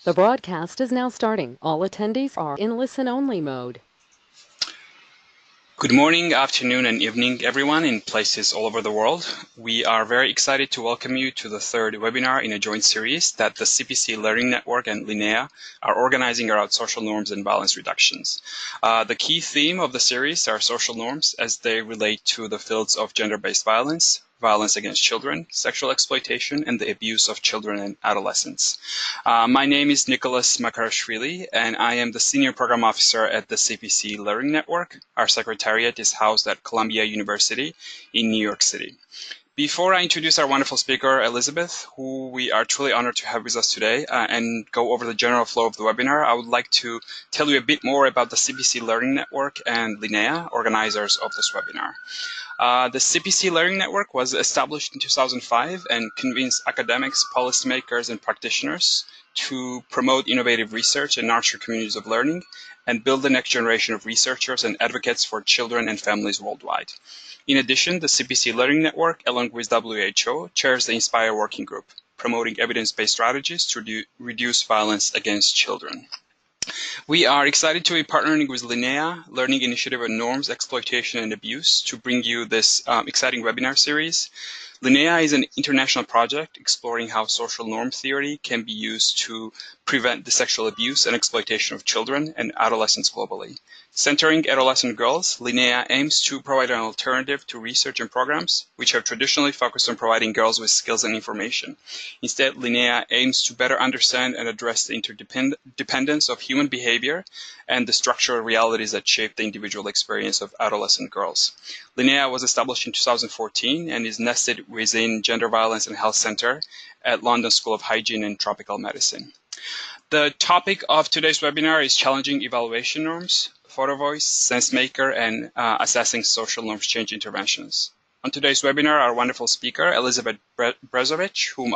The broadcast is now starting. All attendees are in listen-only mode. Good morning, afternoon, and evening, everyone in places all over the world. We are very excited to welcome you to the third webinar in a joint series that the CPC Learning Network and Linnea are organizing around social norms and violence reductions. The key theme of the series are social norms as they relate to the fields of gender-based violence, violence against children, sexual exploitation, and the abuse of children and adolescents. My name is Nicholas Makarashvili, and I am the Senior Program Officer at the CPC Learning Network. Our secretariat is housed at Columbia University in New York City. Before I introduce our wonderful speaker, Elizabeth, who we are truly honored to have with us today, and go over the general flow of the webinar, I would like to tell you a bit more about the CPC Learning Network and Linnea, organizers of this webinar. The CPC Learning Network was established in 2005 and convenes academics, policymakers, and practitioners to promote innovative research and nurture communities of learning and build the next generation of researchers and advocates for children and families worldwide. In addition, the CPC Learning Network, along with WHO, chairs the INSPIRE Working Group, promoting evidence-based strategies to reduce violence against children. We are excited to be partnering with Linnea, Learning Initiative on Norms, Exploitation, and Abuse to bring you this exciting webinar series. Linnea is an international project exploring how social norm theory can be used to prevent the sexual abuse and exploitation of children and adolescents globally. Centering adolescent girls, Linnea aims to provide an alternative to research and programs which have traditionally focused on providing girls with skills and information. Instead, Linnea aims to better understand and address the interdependence of human behavior and the structural realities that shape the individual experience of adolescent girls. Linnea was established in 2014 and is nested within Gender Violence and Health Center at London School of Hygiene and Tropical Medicine. The topic of today's webinar is Challenging Evaluation Norms, Photovoice, Sensemaker, and Assessing Social Norms Change Interventions. On today's webinar, our wonderful speaker, Elizabeth Brezovich, whom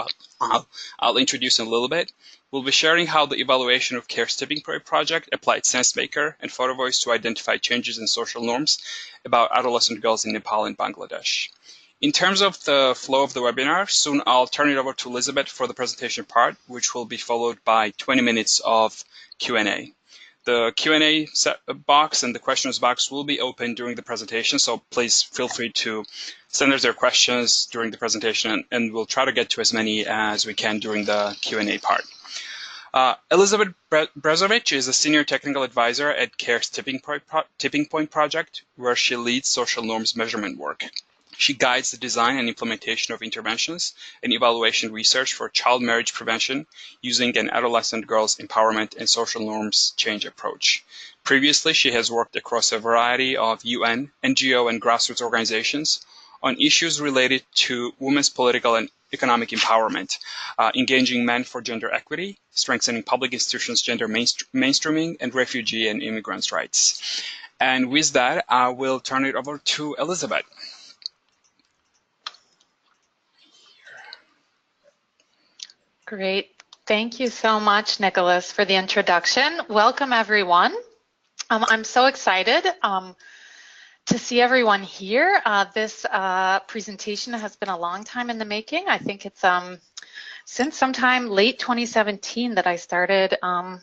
I'll introduce in a little bit, will be sharing how the evaluation of CARE's Tipping Point project applied Sensemaker and Photovoice to identify changes in social norms about adolescent girls in Nepal and Bangladesh. In terms of the flow of the webinar, soon I'll turn it over to Elizabeth for the presentation part, which will be followed by 20 minutes of Q&A. The Q&A box and the questions box will be open during the presentation, so please feel free to send us your questions during the presentation, and we'll try to get to as many as we can during the Q&A part. Elizabeth Brezovich is a senior technical advisor at CARE's Tipping Point project, where she leads social norms measurement work. She guides the design and implementation of interventions and evaluation research for child marriage prevention using an adolescent girls' empowerment and social norms change approach. Previously, she has worked across a variety of UN, NGO, and grassroots organizations on issues related to women's political and economic empowerment, engaging men for gender equity, strengthening public institutions' gender mainstreaming, and refugee and immigrants' rights. And with that, I will turn it over to Elizabeth. Great. Thank you so much, Nicholas, for the introduction. Welcome, everyone. I'm so excited to see everyone here. This presentation has been a long time in the making. I think it's since sometime late 2017 that I started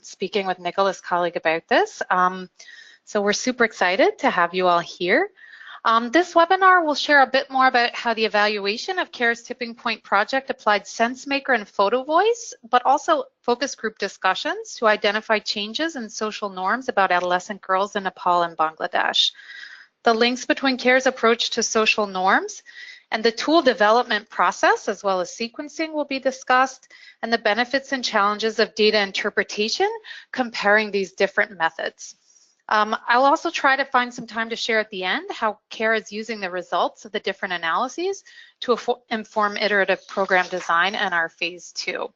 speaking with Nicholas' colleague about this. So we're super excited to have you all here. This webinar will share a bit more about how the evaluation of CARE's Tipping Point project applied Sensemaker and Photovoice, but also focus group discussions to identify changes in social norms about adolescent girls in Nepal and Bangladesh. The links between CARE's approach to social norms and the tool development process, as well as sequencing, will be discussed, and the benefits and challenges of data interpretation, comparing these different methods. I'll also try to find some time to share at the end how CARE is using the results of the different analyses to inform iterative program design and our phase 2.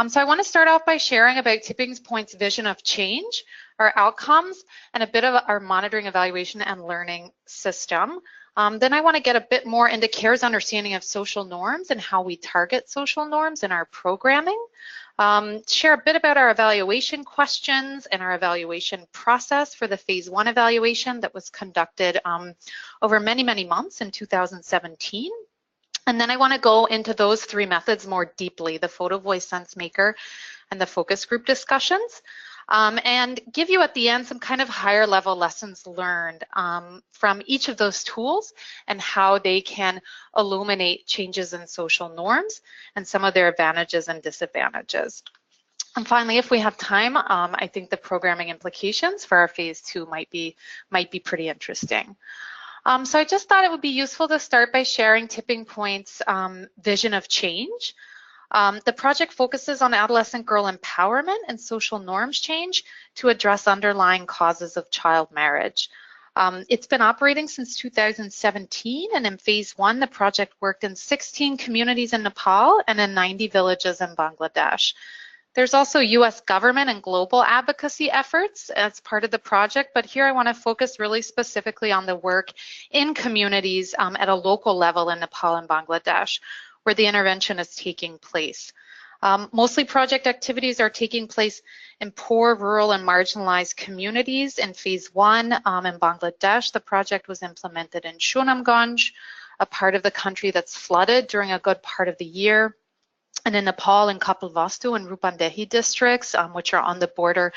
So I want to start off by sharing about Tipping Point's vision of change, our outcomes, and a bit of our monitoring, evaluation, and learning system. Then I want to get a bit more into CARE's understanding of social norms and how we target social norms in our programming. Share a bit about our evaluation questions and our evaluation process for the phase 1 evaluation that was conducted over many, many months in 2017. And then I want to go into those 3 methods more deeply, the Photovoice, Sensemaker, and the focus group discussions, and give you at the end some kind of higher level lessons learned from each of those tools and how they can illuminate changes in social norms and some of their advantages and disadvantages. And finally, if we have time, I think the programming implications for our phase 2 might be pretty interesting. So I just thought it would be useful to start by sharing Tipping Point's vision of change. The project focuses on adolescent girl empowerment and social norms change to address underlying causes of child marriage. It's been operating since 2017, and in phase 1, the project worked in 16 communities in Nepal and in 90 villages in Bangladesh. There's also US government and global advocacy efforts as part of the project, but here I want to focus really specifically on the work in communities at a local level in Nepal and Bangladesh, where the intervention is taking place. Mostly project activities are taking place in poor, rural, and marginalized communities. In phase 1 in Bangladesh, the project was implemented in Sunamganj, a part of the country that's flooded during a good part of the year. And in Nepal, in Kapilvastu and Rupandehi districts, which are on the border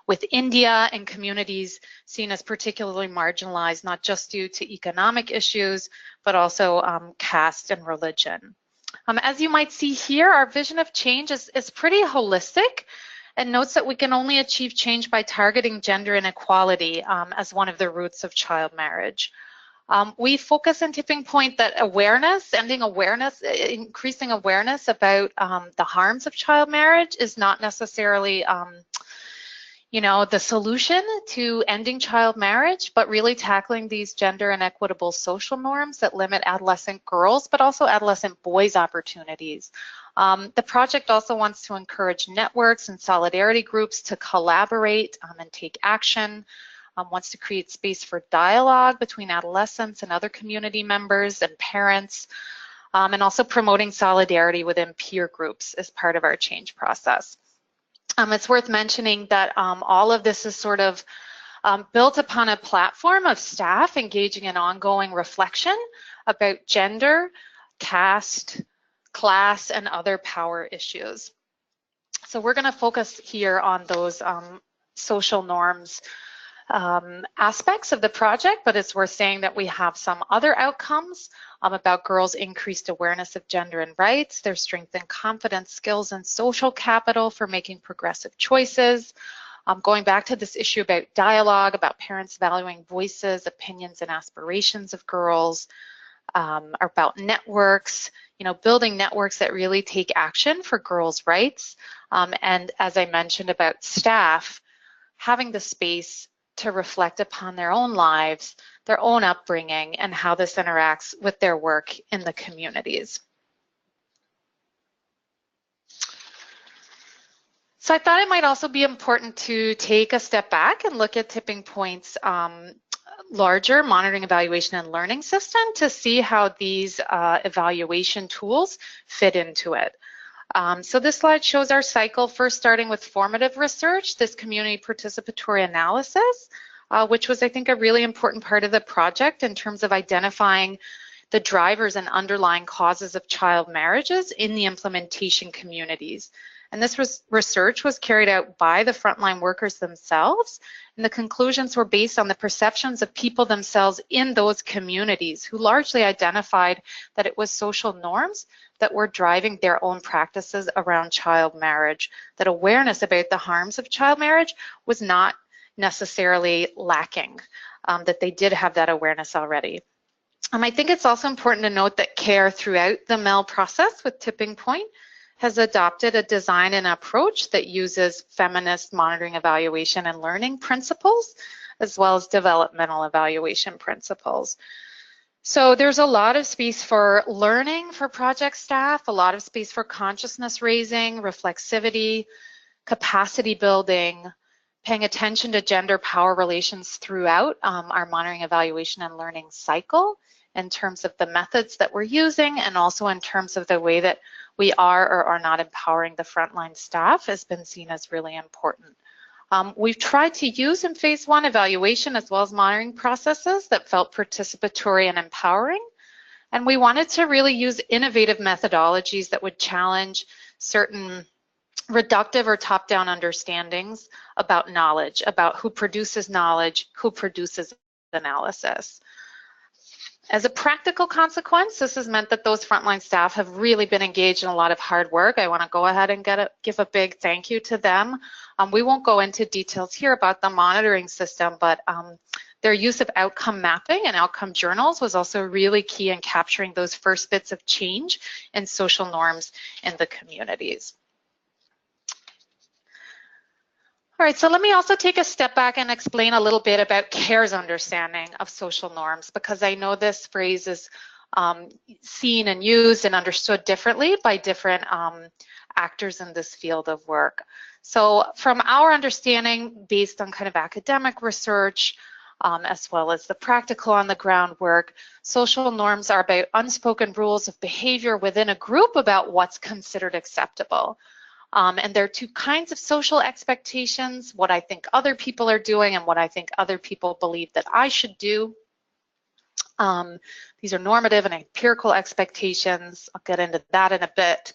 with India, and communities seen as particularly marginalized, not just due to economic issues, but also caste and religion. As you might see here, our vision of change is pretty holistic and notes that we can only achieve change by targeting gender inequality as one of the roots of child marriage. We focus in Tipping Point that awareness, increasing awareness about the harms of child marriage is not necessarily the solution to ending child marriage, but really tackling these gender inequitable social norms that limit adolescent girls, but also adolescent boys' opportunities. The project also wants to encourage networks and solidarity groups to collaborate and take action. Wants to create space for dialogue between adolescents and other community members and parents, and also promoting solidarity within peer groups as part of our change process. It's worth mentioning that all of this is sort of built upon a platform of staff engaging in ongoing reflection about gender, caste, class, and other power issues. So we're going to focus here on those social norms aspects of the project, but it's worth saying that we have some other outcomes about girls' increased awareness of gender and rights, their strengthened confidence, skills, and social capital for making progressive choices. Going back to this issue about dialogue, about parents valuing voices, opinions, and aspirations of girls, about networks, building networks that really take action for girls' rights, and as I mentioned about staff, having the space to reflect upon their own lives, their own upbringing, and how this interacts with their work in the communities. So I thought it might also be important to take a step back and look at Tipping Point's larger monitoring, evaluation, and learning system to see how these evaluation tools fit into it. So this slide shows our cycle, first starting with formative research, this community participatory analysis, which was, I think, a really important part of the project in terms of identifying the drivers and underlying causes of child marriages in the implementation communities. And this research was carried out by the frontline workers themselves, and the conclusions were based on the perceptions of people themselves in those communities who largely identified that it was social norms that were driving their own practices around child marriage, that awareness about the harms of child marriage was not necessarily lacking, that they did have that awareness already. I think it's also important to note that CARE throughout the MEL process with Tipping Point has adopted a design and approach that uses feminist monitoring, evaluation, and learning principles, as well as developmental evaluation principles. So there's a lot of space for learning for project staff, a lot of space for consciousness raising, reflexivity, capacity building, paying attention to gender power relations throughout our monitoring, evaluation, and learning cycle in terms of the methods that we're using, and also in terms of the way that we are or are not empowering the frontline staff has been seen as really important. We've tried to use in phase 1 evaluation as well as monitoring processes that felt participatory and empowering. And we wanted to really use innovative methodologies that would challenge certain reductive or top-down understandings about knowledge, about who produces knowledge, who produces analysis. As a practical consequence, this has meant that those frontline staff have really been engaged in a lot of hard work. I want to go ahead and give a big thank you to them. We won't go into details here about the monitoring system, but their use of outcome mapping and outcome journals was also really key in capturing those first bits of change in social norms in the communities. All right, so let me also take a step back and explain a little bit about CARE's understanding of social norms, because I know this phrase is seen and used and understood differently by different actors in this field of work. So from our understanding, based on kind of academic research, as well as the practical on the ground work, social norms are about unspoken rules of behavior within a group about what's considered acceptable. And there are two kinds of social expectations, what I think other people are doing and what I think other people believe that I should do. These are normative and empirical expectations. I'll get into that in a bit.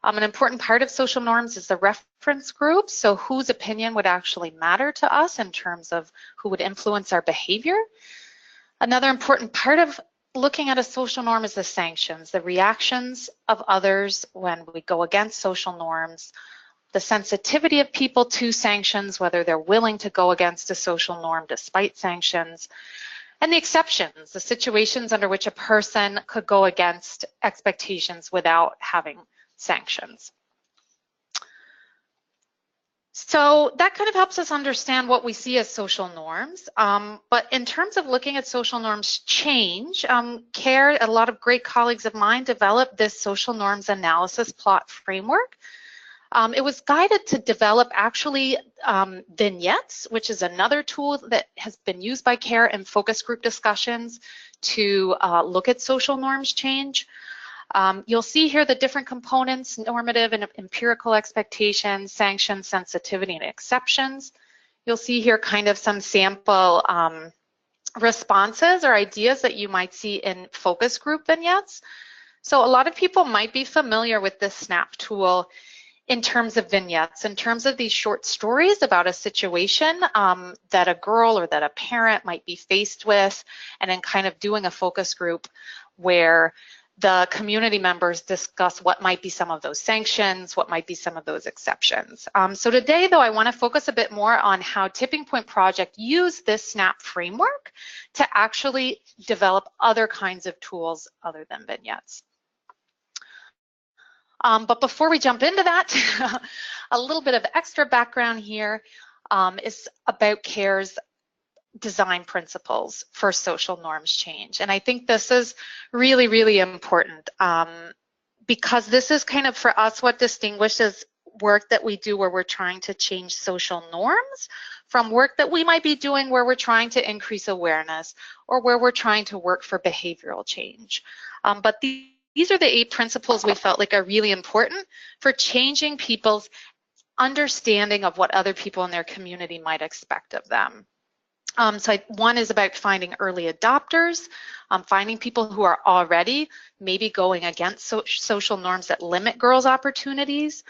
An important part of social norms is the reference group, so whose opinion would actually matter to us in terms of who would influence our behavior. Another important part of looking at a social norm is the sanctions, the reactions of others when we go against social norms, the sensitivity of people to sanctions, whether they're willing to go against a social norm despite sanctions, and the exceptions, the situations under which a person could go against expectations without having sanctions. So that kind of helps us understand what we see as social norms. But in terms of looking at social norms change, CARE, a lot of great colleagues of mine developed this social norms analysis plot framework. It was guided to develop actually vignettes, which is another tool that has been used by CARE in focus group discussions to look at social norms change. You'll see here the different components, normative and empirical expectations, sanctions, sensitivity, and exceptions. You'll see here kind of some sample responses or ideas that you might see in focus group vignettes. So a lot of people might be familiar with this SNAP tool in terms of vignettes, in terms of these short stories about a situation that a girl or that a parent might be faced with, and then kind of doing a focus group where the community members discuss what might be some of those sanctions, what might be some of those exceptions. So today, though, I want to focus a bit more on how Tipping Point Project used this SNAP framework to actually develop other kinds of tools other than vignettes. But before we jump into that, a little bit of extra background here is about CARE's design principles for social norms change. And I think this is really, really important because this is kind of for us what distinguishes work that we do where we're trying to change social norms from work that we might be doing where we're trying to increase awareness or where we're trying to work for behavioral change. But these are the 8 principles we felt like are really important for changing people's understanding of what other people in their community might expect of them. So one is about finding early adopters, finding people who are already maybe going against social norms that limit girls' opportunities,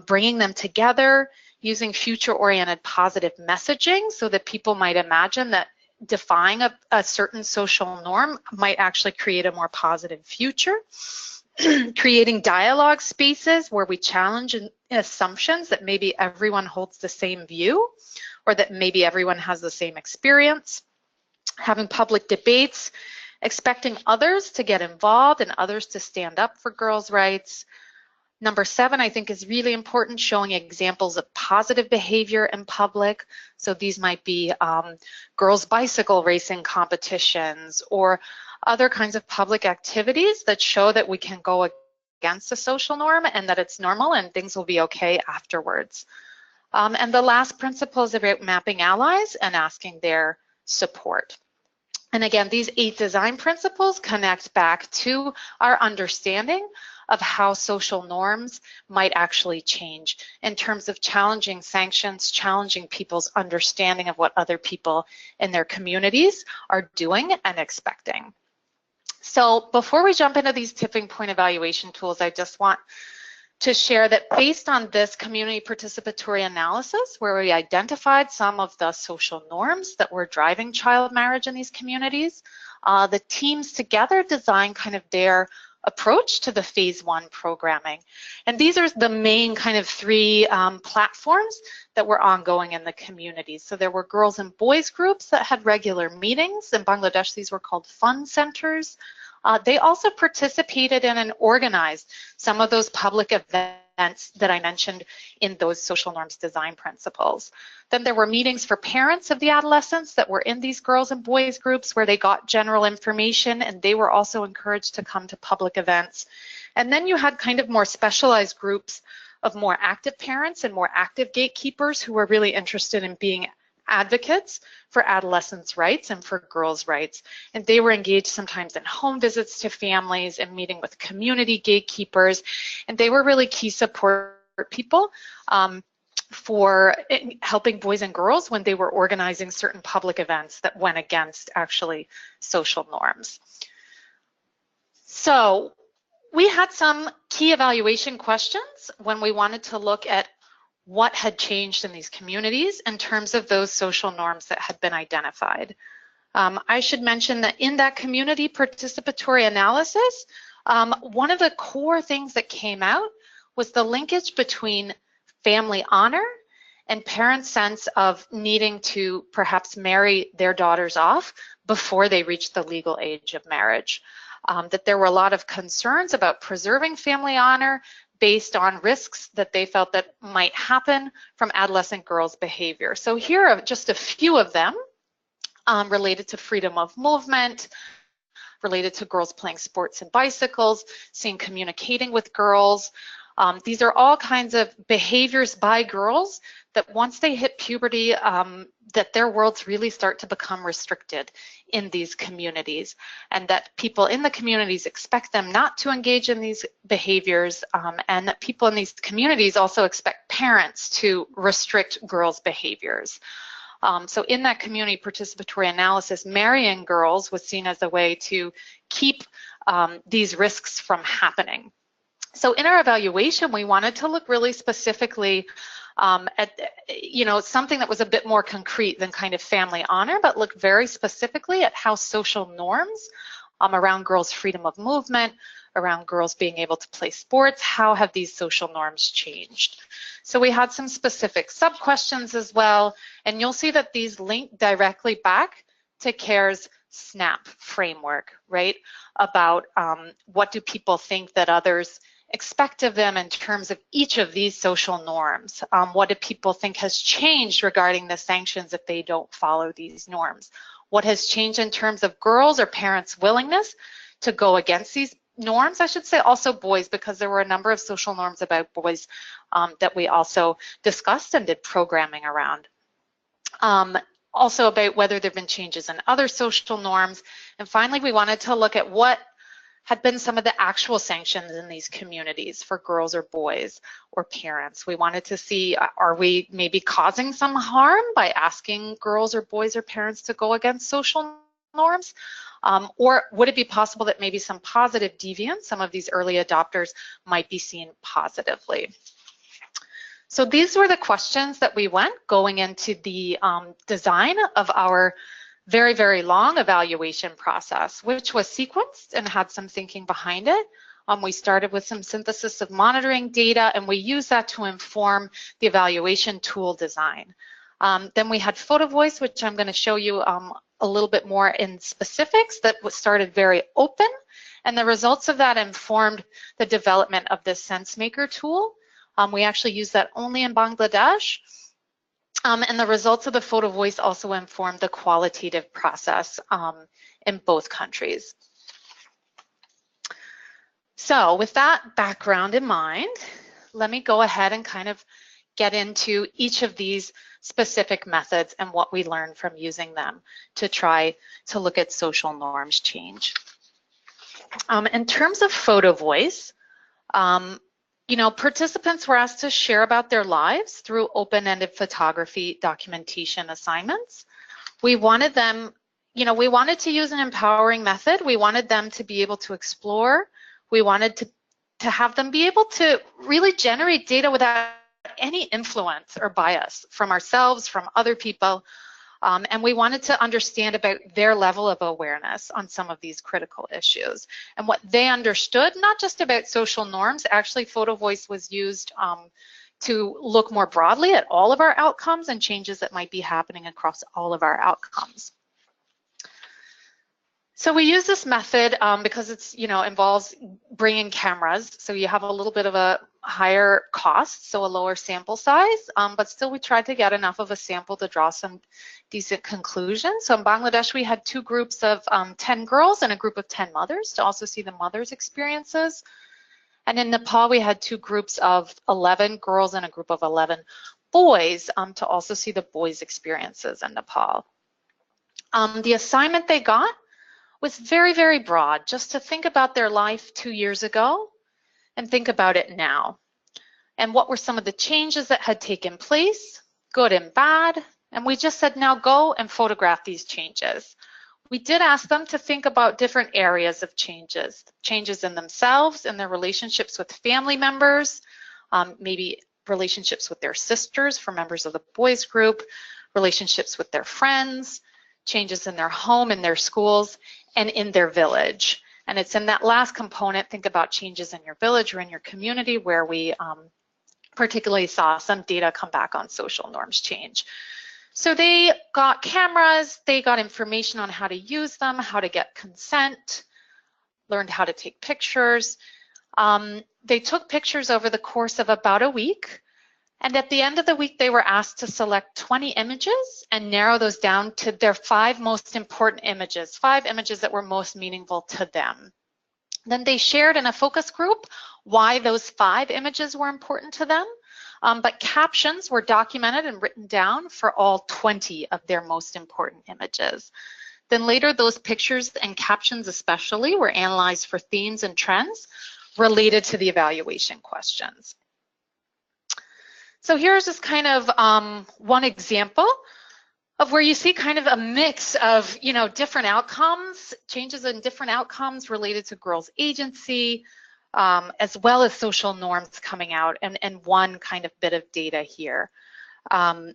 bringing them together, using future-oriented positive messaging so that people might imagine that defying a certain social norm might actually create a more positive future, creating dialogue spaces where we challenge assumptions that maybe everyone holds the same view, or that maybe everyone has the same experience, having public debates, expecting others to get involved and others to stand up for girls' rights. Number 7, I think, is really important, showing examples of positive behavior in public. So these might be girls' bicycle racing competitions or other kinds of public activities that show that we can go against a social norm and that it's normal and things will be okay afterwards. And the last principle is about mapping allies and asking their support. And again, these 8 design principles connect back to our understanding of how social norms might actually change in terms of challenging sanctions, challenging people's understanding of what other people in their communities are doing and expecting. So before we jump into these tipping point evaluation tools, I just want to share that based on this community participatory analysis, where we identified some of the social norms that were driving child marriage in these communities, the teams together designed kind of their approach to the phase 1 programming. And these are the main kind of 3 platforms that were ongoing in the community. So there were girls and boys groups that had regular meetings. In Bangladesh, these were called fun centers. They also participated in and organized some of those public events that I mentioned in those social norms design principles. Then there were meetings for parents of the adolescents that were in these girls and boys groups where they got general information, and they were also encouraged to come to public events. And then you had kind of more specialized groups of more active parents and more active gatekeepers who were really interested in being advocates for adolescents' rights and for girls' rights. And they were engaged sometimes in home visits to families and meeting with community gatekeepers. And they were really key support people for helping boys and girls when they were organizing certain public events that went against actually social norms. So we had some key evaluation questions when we wanted to look at what had changed in these communities in terms of those social norms that had been identified. I should mention that in that community participatory analysis, one of the core things that came out was the linkage between family honor and parents' sense of needing to perhaps marry their daughters off before they reach the legal age of marriage. That there were a lot of concerns about preserving family honor based on risks that they felt that might happen from adolescent girls' behavior. So here are just a few of them related to freedom of movement, related to girls playing sports and bicycles, communicating with girls. These are all kinds of behaviors by girls that once they hit puberty, that their worlds really start to become restricted in these communities, and that people in the communities expect them not to engage in these behaviors, and that people in these communities also expect parents to restrict girls' behaviors. So in that community participatory analysis, marrying girls was seen as a way to keep these risks from happening. So in our evaluation, we wanted to look really specifically at, something that was a bit more concrete than kind of family honor, but look very specifically at how social norms around girls' freedom of movement, around girls being able to play sports, how have these social norms changed? So we had some specific sub-questions as well, and you'll see that these link directly back to CARE's SNAP framework, right? About what do people think that others expect of them in terms of each of these social norms. What do people think has changed regarding the sanctions if they don't follow these norms? What has changed in terms of girls or parents' willingness to go against these norms? I should say also boys, because there were a number of social norms about boys that we also discussed and did programming around. Also about whether there have been changes in other social norms. And finally, we wanted to look at what had been some of the actual sanctions in these communities for girls or boys or parents. We wanted to see, are we maybe causing some harm by asking girls or boys or parents to go against social norms? Or would it be possible that maybe some positive deviance, some of these early adopters might be seen positively? So these were the questions that we went going into the design of our very, very long evaluation process, which was sequenced and had some thinking behind it. We started with some synthesis of monitoring data, and we used that to inform the evaluation tool design. Then we had Photovoice, which I'm going to show you a little bit more in specifics, that started very open, and the results of that informed the development of this Sensemaker tool. We actually use that only in Bangladesh. And the results of the Photovoice also informed the qualitative process in both countries. So with that background in mind, let me go ahead and kind of get into each of these specific methods and what we learned from using them to try to look at social norms change. In terms of Photovoice, participants were asked to share about their lives through open-ended photography documentation assignments. We wanted them, we wanted to use an empowering method. We wanted them to be able to explore. We wanted to have them be able to really generate data without any influence or bias from ourselves, from other people. And we wanted to understand about their level of awareness on some of these critical issues and what they understood, not just about social norms. Actually, Photovoice was used to look more broadly at all of our outcomes and changes that might be happening across all of our outcomes. So we use this method because it's, involves bringing cameras. So you have a little bit of a higher cost, so a lower sample size, but still we tried to get enough of a sample to draw some decent conclusions. So in Bangladesh, we had 2 groups of 10 girls and a group of 10 mothers to also see the mothers' experiences. And in Nepal, we had 2 groups of 11 girls and a group of 11 boys to also see the boys' experiences in Nepal. The assignment they got was very, very broad, just to think about their life 2 years ago and think about it now. And what were some of the changes that had taken place, good and bad? And we just said, now go and photograph these changes. We did ask them to think about different areas of changes in themselves, in their relationships with family members, maybe relationships with their sisters for members of the boys group, relationships with their friends, changes in their home, in their schools, and in their village. And it's in that last component, think about changes in your village or in your community, where we particularly saw some data come back on social norms change. So they got cameras, they got information on how to use them, how to get consent, learned how to take pictures. They took pictures over the course of about a week. And at the end of the week, they were asked to select 20 images and narrow those down to their 5 most important images, 5 images that were most meaningful to them. Then they shared in a focus group why those 5 images were important to them, but captions were documented and written down for all 20 of their most important images. Then later, those pictures and captions especially were analyzed for themes and trends related to the evaluation questions. So here's just kind of one example of where you see kind of a mix of, different outcomes, changes in different outcomes related to girls' agency, as well as social norms coming out, and one kind of bit of data here. I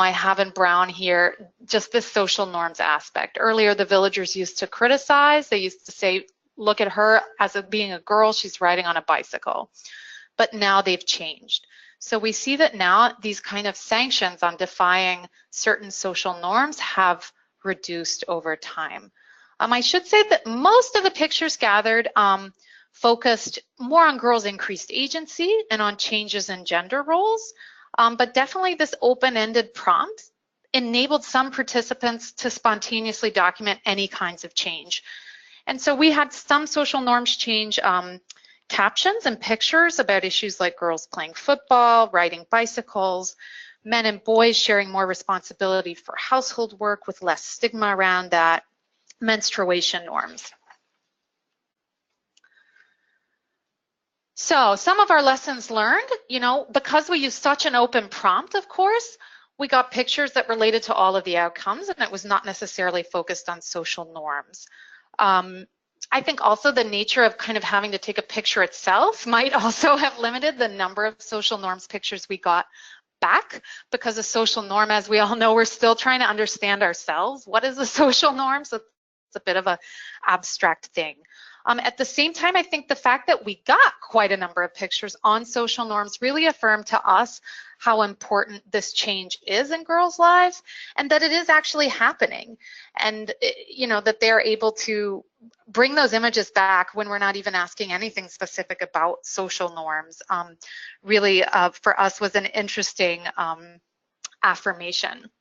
have in brown here just this social norms aspect. Earlier, the villagers used to criticize. They used to say, look at her as being a girl, she's riding on a bicycle. But now they've changed. So we see that now these kind of sanctions on defying certain social norms have reduced over time. I should say that most of the pictures gathered focused more on girls' increased agency and on changes in gender roles, but definitely this open-ended prompt enabled some participants to spontaneously document any kinds of change. And so we had some social norms change captions and pictures about issues like girls playing football, riding bicycles, men and boys sharing more responsibility for household work with less stigma around that, menstruation norms. So some of our lessons learned, because we use such an open prompt, of course, we got pictures that related to all of the outcomes, and it was not necessarily focused on social norms. I think also the nature of kind of having to take a picture itself might also have limited the number of social norms pictures we got back, because a social norm, as we all know, we're still trying to understand ourselves. What is a social norm? So it's a bit of an abstract thing. At the same time, I think the fact that we got quite a number of pictures on social norms really affirmed to us how important this change is in girls' lives, and that it is actually happening, and that they're able to bring those images back when we're not even asking anything specific about social norms. Really, for us, was an interesting affirmation.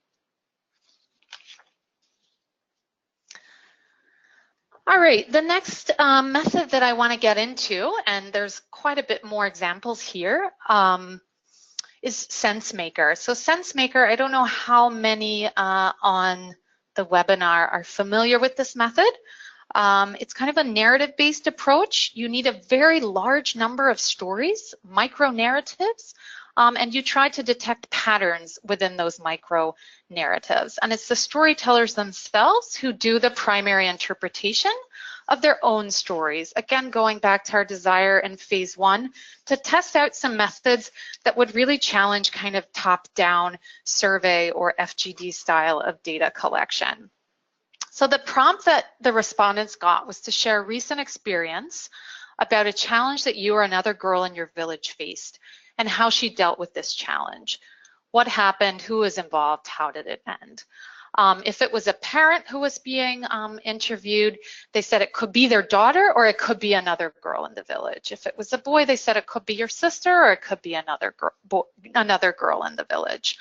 All right, the next method that I want to get into, and there's quite a bit more examples here, is Sensemaker. So Sensemaker, I don't know how many on the webinar are familiar with this method. It's kind of a narrative-based approach. You need a very large number of stories, micro-narratives, and you try to detect patterns within those micro-narratives. And it's the storytellers themselves who do the primary interpretation of their own stories. Again, going back to our desire in phase 1 to test out some methods that would really challenge kind of top-down survey or FGD style of data collection. So the prompt that the respondents got was to share a recent experience about a challenge that you or another girl in your village faced and how she dealt with this challenge. What happened, who was involved, how did it end? If it was a parent who was being interviewed, they said it could be their daughter or it could be another girl in the village. If it was a boy, they said it could be your sister or it could be another girl in the village.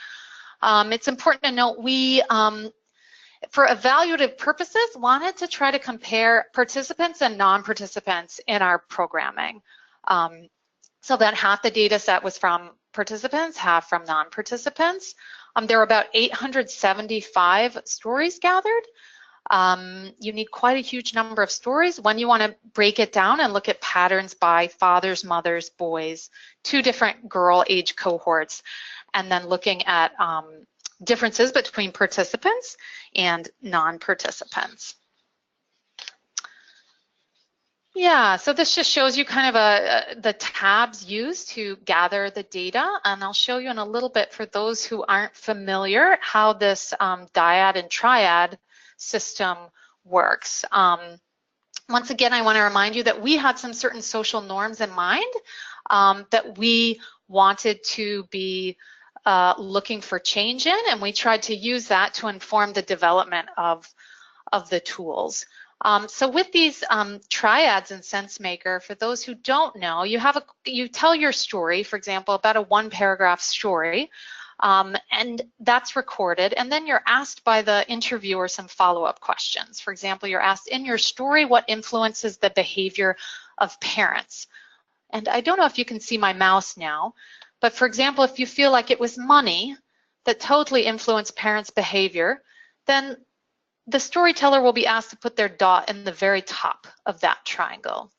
It's important to note we, for evaluative purposes, wanted to try to compare participants and non-participants in our programming. So that half the data set was from participants, half from non-participants. There were about 875 stories gathered. You need quite a huge number of stories when you want to break it down and look at patterns by fathers, mothers, boys, 2 different girl age cohorts, and then looking at differences between participants and non-participants. Yeah, so this just shows you kind of the tabs used to gather the data, and I'll show you in a little bit for those who aren't familiar how this dyad and triad system works. Once again, I want to remind you that we had some certain social norms in mind that we wanted to be looking for change in, and we tried to use that to inform the development of the tools. So with these triads in Sensemaker, for those who don't know, you tell your story, for example, about a 1-paragraph story, and that's recorded, and then you're asked by the interviewer some follow-up questions. For example, you're asked, in your story, what influences the behavior of parents? And I don't know if you can see my mouse now, but for example, if you feel like it was money that totally influenced parents' behavior, then the storyteller will be asked to put their dot in the very top of that triangle.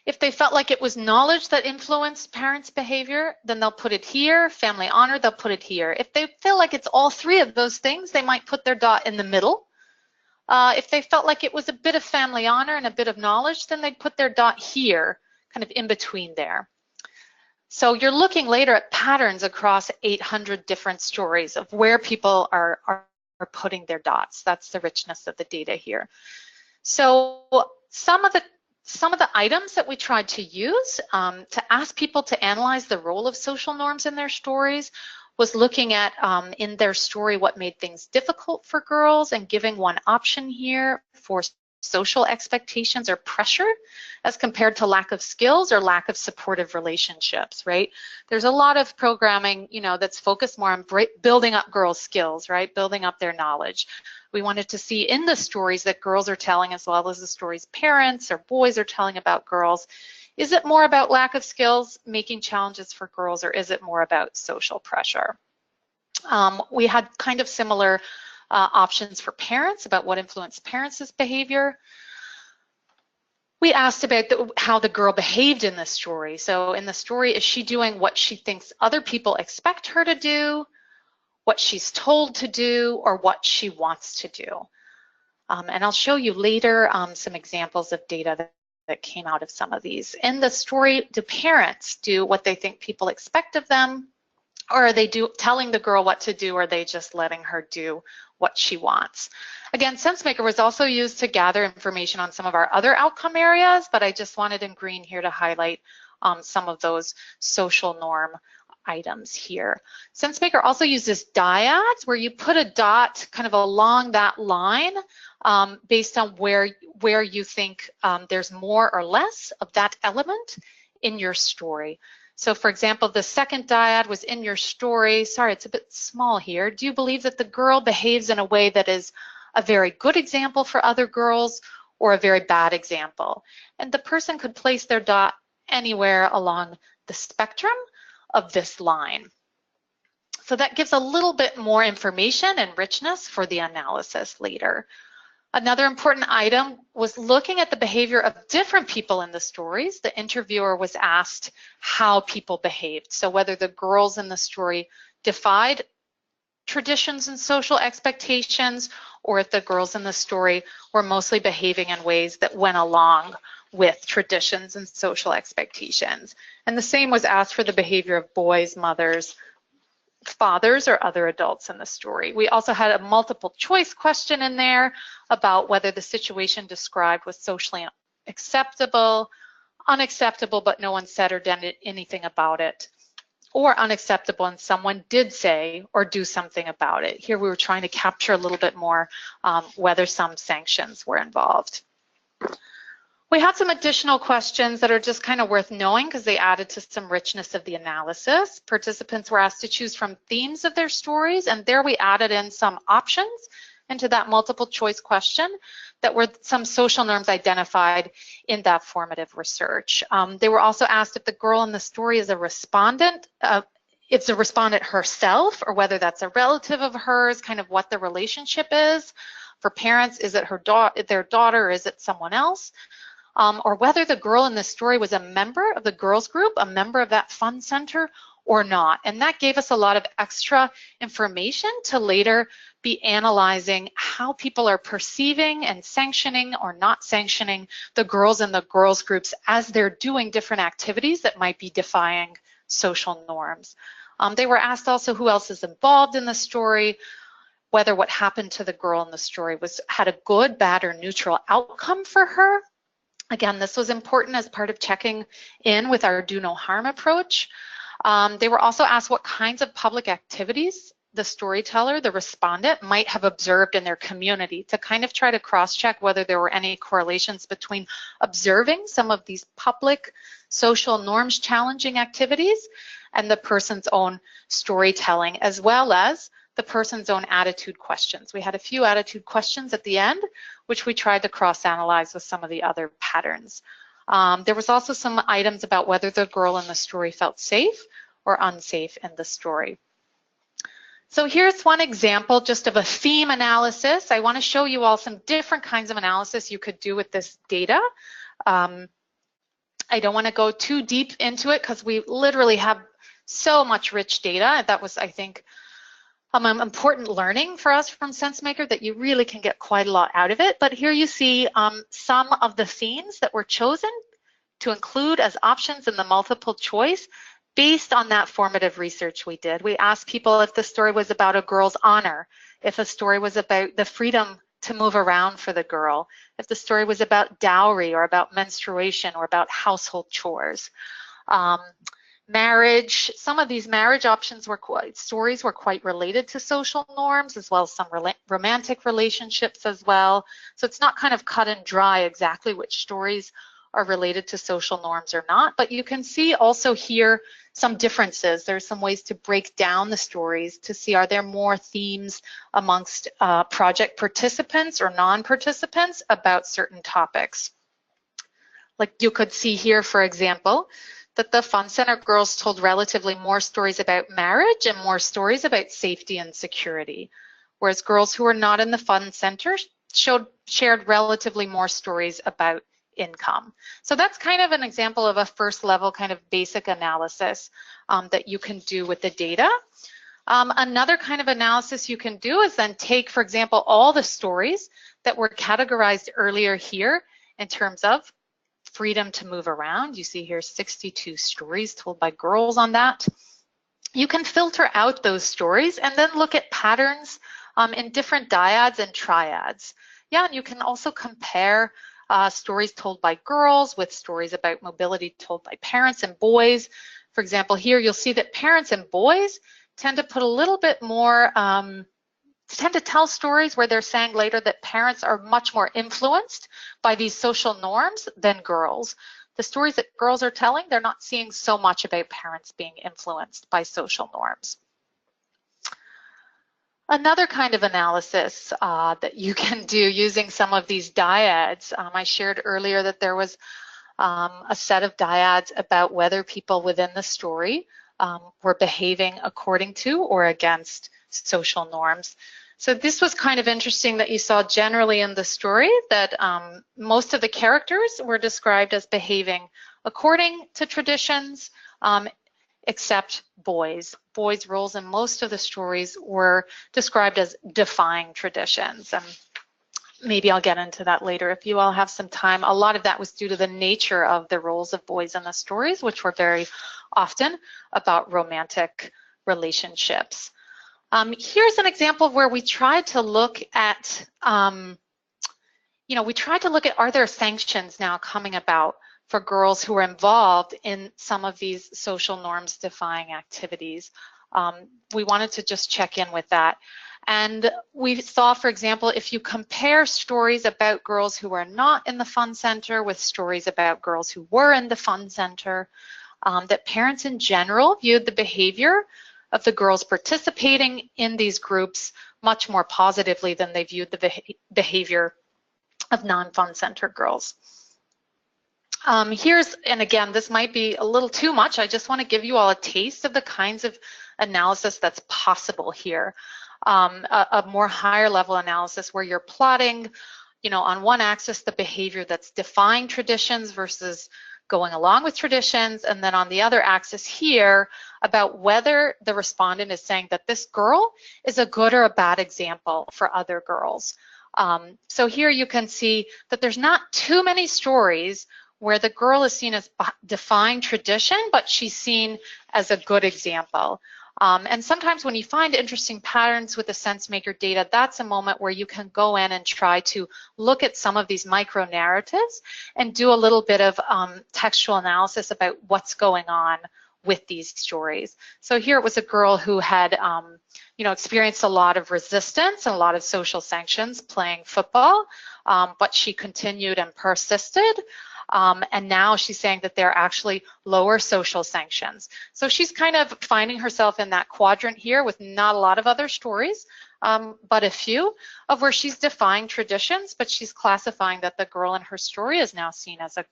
If they felt like it was knowledge that influenced parents' behavior, then they'll put it here. Family honor, they'll put it here. If they feel like it's all 3 of those things, they might put their dot in the middle. If they felt like it was a bit of family honor and a bit of knowledge, then they'd put their dot here, kind of in between there. So you're looking later at patterns across 800 different stories of where people are putting their dots. That's the richness of the data here. So some of the items that we tried to use to ask people to analyze the role of social norms in their stories was looking at in their story what made things difficult for girls and giving one option here for social expectations or pressure as compared to lack of skills or lack of supportive relationships, right? There's a lot of programming, that's focused more on building up girls' skills, right? Building up their knowledge. We wanted to see in the stories that girls are telling, as well as the stories parents or boys are telling about girls, is it more about lack of skills, making challenges for girls, or is it more about social pressure? We had kind of similar options for parents about what influenced parents' behavior. We asked about how the girl behaved in the story. So in the story, is she doing what she thinks other people expect her to do, what she's told to do, or what she wants to do? And I'll show you later some examples of data that came out of some of these. In the story, do parents do what they think people expect of them, or are they telling the girl what to do, or are they just letting her do what she wants? Again, Sensemaker was also used to gather information on some of our other outcome areas, but I just wanted in green here to highlight some of those social norm items here. Sensemaker also uses dyads, where you put a dot kind of along that line based on where you think there's more or less of that element in your story. So for example, the second dyad was in your story. Sorry, it's a bit small here. Do you believe that the girl behaves in a way that is a very good example for other girls or a very bad example? And the person could place their dot anywhere along the spectrum of this line. So that gives a little bit more information and richness for the analysis later. Another important item was looking at the behavior of different people in the stories. The interviewer was asked how people behaved. So whether the girls in the story defied traditions and social expectations, or if the girls in the story were mostly behaving in ways that went along with traditions and social expectations. And the same was asked for the behavior of boys, mothers, fathers, or other adults in the story. We also had a multiple choice question in there about whether the situation described was socially acceptable, unacceptable, but no one said or did anything about it, or unacceptable and someone did say or do something about it. Here we were trying to capture a little bit more whether some sanctions were involved. We had some additional questions that are just kind of worth knowing because they added to some richness of the analysis. Participants were asked to choose from themes of their stories, and there we added in some options into that multiple choice question that were some social norms identified in that formative research. They were also asked if the girl in the story is a respondent, it's a respondent herself, or whether that's a relative of hers, kind of what the relationship is. For parents, is it their daughter, or is it someone else? Or whether the girl in the story was a member of the girls group, a member of that fun center, or not. And that gave us a lot of extra information to later be analyzing how people are perceiving and sanctioning or not sanctioning the girls in the girls groups as they're doing different activities that might be defying social norms. They were asked also who else is involved in the story, whether what happened to the girl in the story had a good, bad, or neutral outcome for her. Again, this was important as part of checking in with our do no harm approach. They were also asked what kinds of public activities the storyteller, the respondent, might have observed in their community to kind of try to cross-check whether there were any correlations between observing some of these public social norms challenging activities and the person's own storytelling, as well as the person's own attitude questions. We had a few attitude questions at the end, which we tried to cross-analyze with some of the other patterns. There was also some items about whether the girl in the story felt safe or unsafe in the story. So here's one example just of a theme analysis. I want to show you all some different kinds of analysis you could do with this data. I don't want to go too deep into it because we literally have so much rich data. That was, I think, important learning for us from Sensemaker, that you really can get quite a lot out of it. But here you see some of the themes that were chosen to include as options in the multiple choice based on that formative research we did. We asked people if the story was about a girl's honor, if a story was about the freedom to move around for the girl, if the story was about dowry or about menstruation or about household chores. Marriage, some of these marriage options stories were quite related to social norms, as well as some romantic relationships as well. So it's not kind of cut and dry exactly which stories are related to social norms or not, but you can see also here some differences. There's some ways to break down the stories to see, are there more themes amongst project participants or non-participants about certain topics. Like you could see here, for example, that the Fun Center girls told relatively more stories about marriage and more stories about safety and security, whereas girls who were not in the Fun Center shared relatively more stories about income. So that's kind of an example of a first level kind of basic analysis that you can do with the data. Another kind of analysis you can do is then take, for example, all the stories that were categorized earlier here in terms of freedom to move around. You see here 62 stories told by girls on that. You can filter out those stories and then look at patterns in different dyads and triads. Yeah, and you can also compare stories told by girls with stories about mobility told by parents and boys. For example, here you'll see that parents and boys tend to put a little bit more, tend to tell stories where they're saying later that parents are much more influenced by these social norms than girls. The stories that girls are telling, they're not seeing so much about parents being influenced by social norms. Another kind of analysis that you can do using some of these dyads, I shared earlier that there was a set of dyads about whether people within the story were behaving according to or against social norms. So this was kind of interesting that you saw generally in the story that most of the characters were described as behaving according to traditions, except boys. Boys' roles in most of the stories were described as defying traditions. And maybe I'll get into that later if you all have some time. A lot of that was due to the nature of the roles of boys in the stories, which were very often about romantic relationships. Here's an example of where we tried to look at, are there sanctions now coming about for girls who are involved in some of these social norms defying activities. We wanted to just check in with that. And we saw, for example, if you compare stories about girls who are not in the fun center with stories about girls who were in the fun center, that parents in general viewed the behavior of the girls participating in these groups much more positively than they viewed the behavior of non-fun center girls. And again, this might be a little too much. I just want to give you all a taste of the kinds of analysis that's possible here. A more higher level analysis where you're plotting, on one axis the behavior that's defying traditions versus going along with traditions, and then on the other axis here about whether the respondent is saying that this girl is a good or a bad example for other girls. So here you can see that there's not too many stories where the girl is seen as defying tradition, but she's seen as a good example. And sometimes when you find interesting patterns with the Sensemaker data, that's a moment where you can go in and try to look at some of these micro narratives and do a little bit of textual analysis about what's going on with these stories. So here it was a girl who had experienced a lot of resistance and a lot of social sanctions playing football, but she continued and persisted. And now she's saying that there are actually lower social sanctions. So she's kind of finding herself in that quadrant here with not a lot of other stories, but a few of where she's defying traditions, but she's classifying that the girl in her story is now seen as a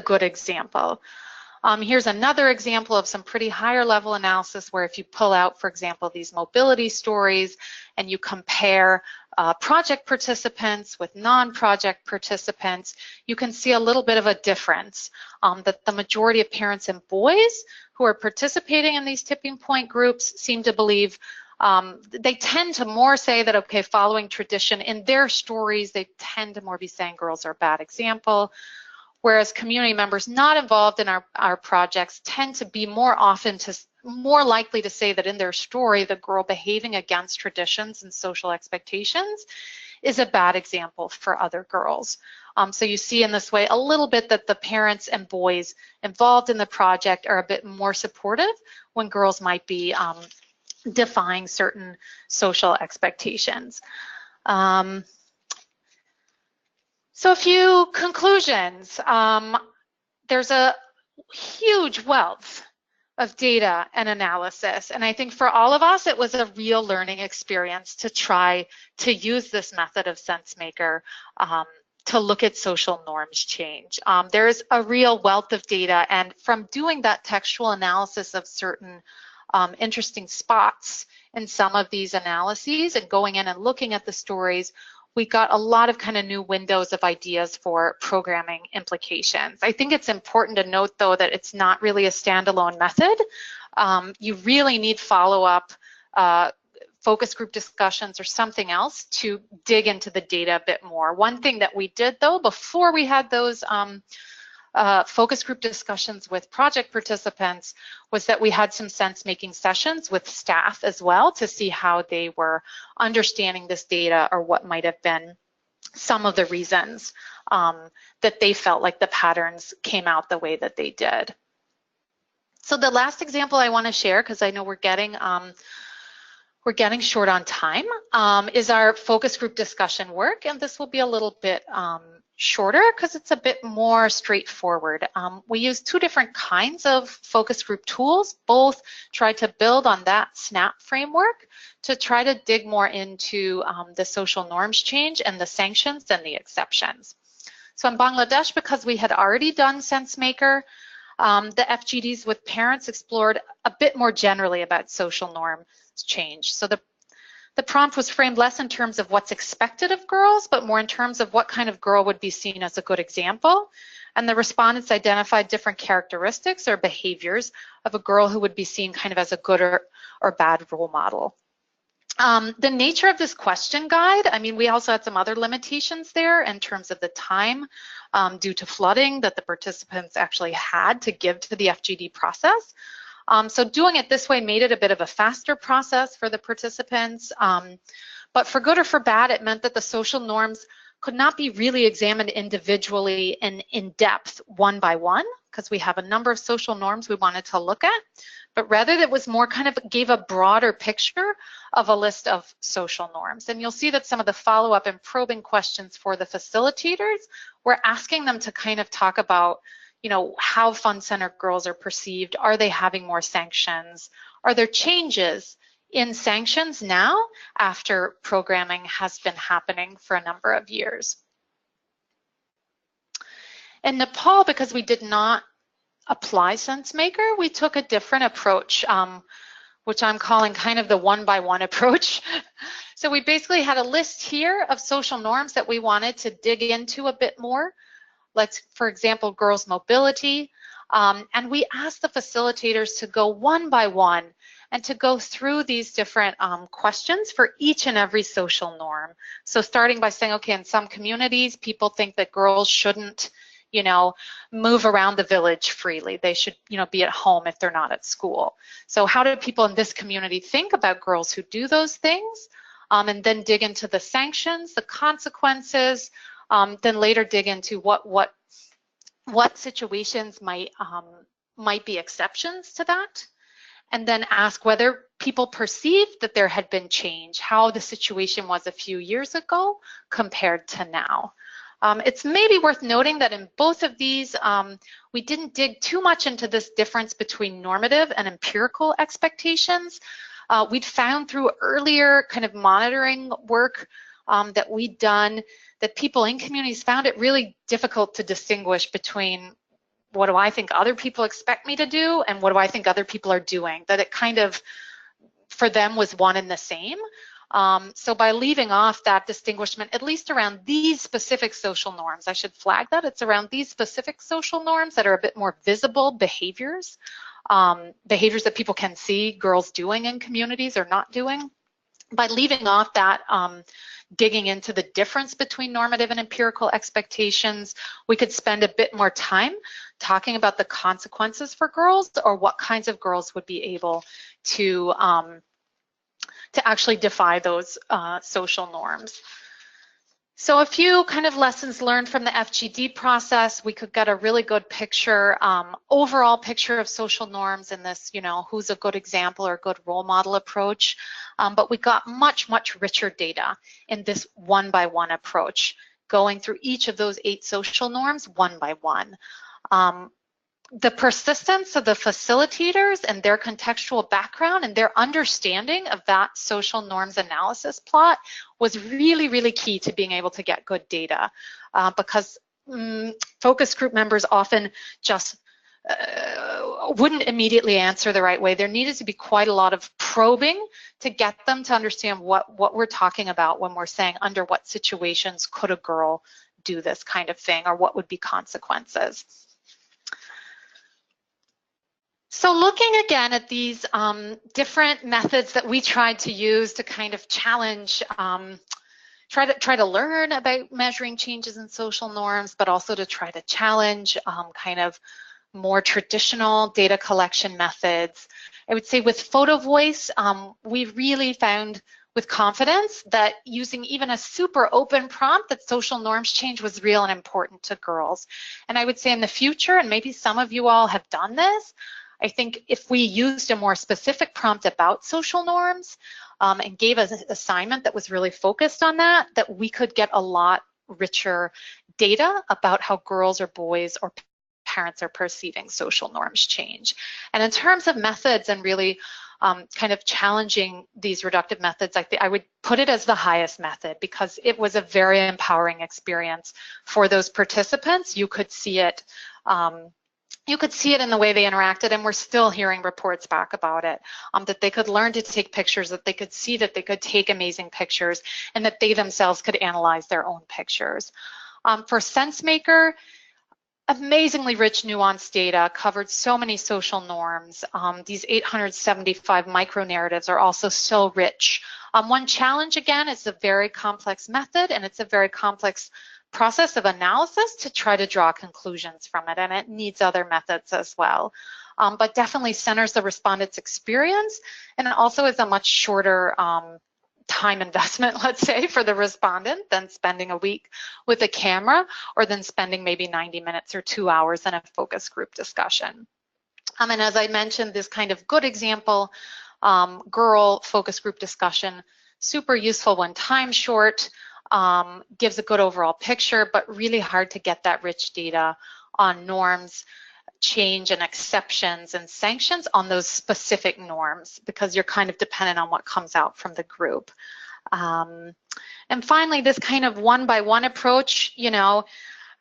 good example. Here's another example of some pretty higher level analysis where if you pull out, for example, these mobility stories and you compare project participants with non-project participants, you can see a little bit of a difference, that the majority of parents and boys who are participating in these tipping point groups seem to believe, they tend to more say that, okay, following tradition in their stories, they tend to more be saying girls are a bad example. Whereas community members not involved in our projects tend to be more likely to say that in their story, the girl behaving against traditions and social expectations is a bad example for other girls. So you see in this way a little bit that the parents and boys involved in the project are a bit more supportive when girls might be defying certain social expectations. So a few conclusions. There's a huge wealth of data and analysis, and I think for all of us, it was a real learning experience to try to use this method of Sensemaker to look at social norms change. There's a real wealth of data, and from doing that textual analysis of certain interesting spots in some of these analyses and going in and looking at the stories, we got a lot of kind of new windows of ideas for programming implications. I think it's important to note, though, that it's not really a standalone method. You really need follow-up focus group discussions or something else to dig into the data a bit more. One thing that we did, though, before we had those focus group discussions with project participants was that we had some sense-making sessions with staff as well to see how they were understanding this data or what might have been some of the reasons that they felt like the patterns came out the way that they did. So the last example I want to share, because I know we're getting short on time, is our focus group discussion work, and this will be a little bit shorter because it's a bit more straightforward. We use two different kinds of focus group tools. Both try to build on that SNAP framework to try to dig more into the social norms change and the sanctions and the exceptions. So in Bangladesh, because we had already done Sensemaker, the FGDs with parents explored a bit more generally about social norms change. So the prompt was framed less in terms of what's expected of girls, but more in terms of what kind of girl would be seen as a good example. And the respondents identified different characteristics or behaviors of a girl who would be seen kind of as a good or bad role model. The nature of this question guide, I mean, we also had some other limitations there in terms of the time due to flooding that the participants actually had to give to the FGD process. So doing it this way made it a bit of a faster process for the participants. But for good or for bad, it meant that the social norms could not be really examined individually and in depth one by one, because we have a number of social norms we wanted to look at, but rather it was more kind of gave a broader picture of a list of social norms. And you'll see that some of the follow-up and probing questions for the facilitators were asking them to kind of talk about, you know, how fun-centered girls are perceived. Are they having more sanctions? Are there changes in sanctions now after programming has been happening for a number of years? In Nepal, because we did not apply Sensemaker, we took a different approach, which I'm calling kind of the one-by-one approach. So we basically had a list here of social norms that we wanted to dig into a bit more. Let's, for example, girls' mobility. And we asked the facilitators to go one by one and to go through these different questions for each and every social norm. So starting by saying, okay, in some communities, people think that girls shouldn't, you know, move around the village freely. They should, you know, be at home if they're not at school. So how do people in this community think about girls who do those things? And then dig into the sanctions, the consequences, then later dig into what situations might be exceptions to that, and then ask whether people perceived that there had been change, how the situation was a few years ago compared to now. It's maybe worth noting that in both of these, we didn't dig too much into this difference between normative and empirical expectations. We'd found through earlier kind of monitoring work that we'd done that people in communities found it really difficult to distinguish between what do I think other people expect me to do and what do I think other people are doing, that it kind of, for them, was one and the same. So by leaving off that distinguishment, at least around these specific social norms, I should flag that, it's around these specific social norms that are a bit more visible behaviors, behaviors that people can see girls doing in communities or not doing. By leaving off that, digging into the difference between normative and empirical expectations, we could spend a bit more time talking about the consequences for girls or what kinds of girls would be able to actually defy those social norms. So a few kind of lessons learned from the FGD process. We could get a really good picture, overall picture of social norms in this, you know, who's a good example or good role model approach. But we got much, much richer data in this one-by-one approach, going through each of those 8 social norms one by one. The persistence of the facilitators and their contextual background and their understanding of that social norms analysis plot was really, really key to being able to get good data because focus group members often just wouldn't immediately answer the right way. There needed to be quite a lot of probing to get them to understand what we're talking about when we're saying under what situations could a girl do this kind of thing or what would be consequences. So looking again at these different methods that we tried to use to kind of challenge, try to learn about measuring changes in social norms, but also to try to challenge kind of more traditional data collection methods. I would say with Photovoice, we really found with confidence that using even a super open prompt that social norms change was real and important to girls. And I would say in the future, and maybe some of you all have done this, I think if we used a more specific prompt about social norms and gave us an assignment that was really focused on that, that we could get a lot richer data about how girls or boys or parents are perceiving social norms change. And in terms of methods and really kind of challenging these reductive methods, I would put it as the highest method because it was a very empowering experience for those participants. You could see it. You could see it in the way they interacted, and we're still hearing reports back about it, that they could learn to take pictures, that they could see that they could take amazing pictures, and that they themselves could analyze their own pictures. For Sensemaker, amazingly rich, nuanced data, covered so many social norms. These 875 micro-narratives are also so rich. One challenge, again, it's a very complex method, and it's a very complex process of analysis to try to draw conclusions from it, and it needs other methods as well. But definitely centers the respondent's experience, and it also is a much shorter time investment, let's say, for the respondent than spending a week with a camera, or than spending maybe 90 minutes or 2 hours in a focus group discussion. And as I mentioned, this kind of good example, girl focus group discussion, super useful when time short, gives a good overall picture, but really hard to get that rich data on norms, change and exceptions and sanctions on those specific norms, because you're kind of dependent on what comes out from the group. And finally, this kind of one-by-one approach, you know,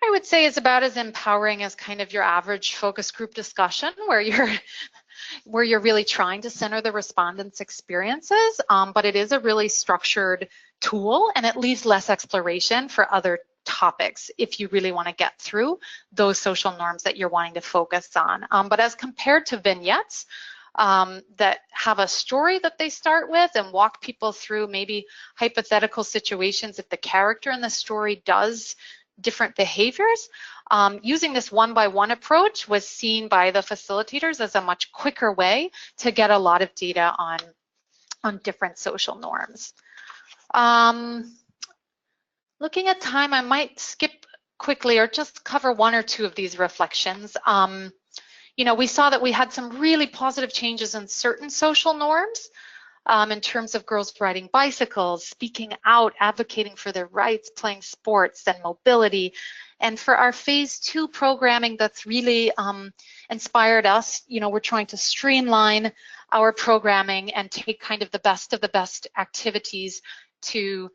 I would say is about as empowering as kind of your average focus group discussion, where you're really trying to center the respondents' experiences, but it is a really structured tool, and it leaves less exploration for other topics if you really want to get through those social norms that you're wanting to focus on. But as compared to vignettes that have a story that they start with and walk people through maybe hypothetical situations if the character in the story does different behaviors, using this one-by-one approach was seen by the facilitators as a much quicker way to get a lot of data on different social norms. Looking at time, I might skip quickly or just cover one or two of these reflections. You know, we saw that we had some really positive changes in certain social norms in terms of girls riding bicycles, speaking out, advocating for their rights, playing sports and mobility. And for our phase 2 programming that's really inspired us, you know, we're trying to streamline our programming and take kind of the best activities to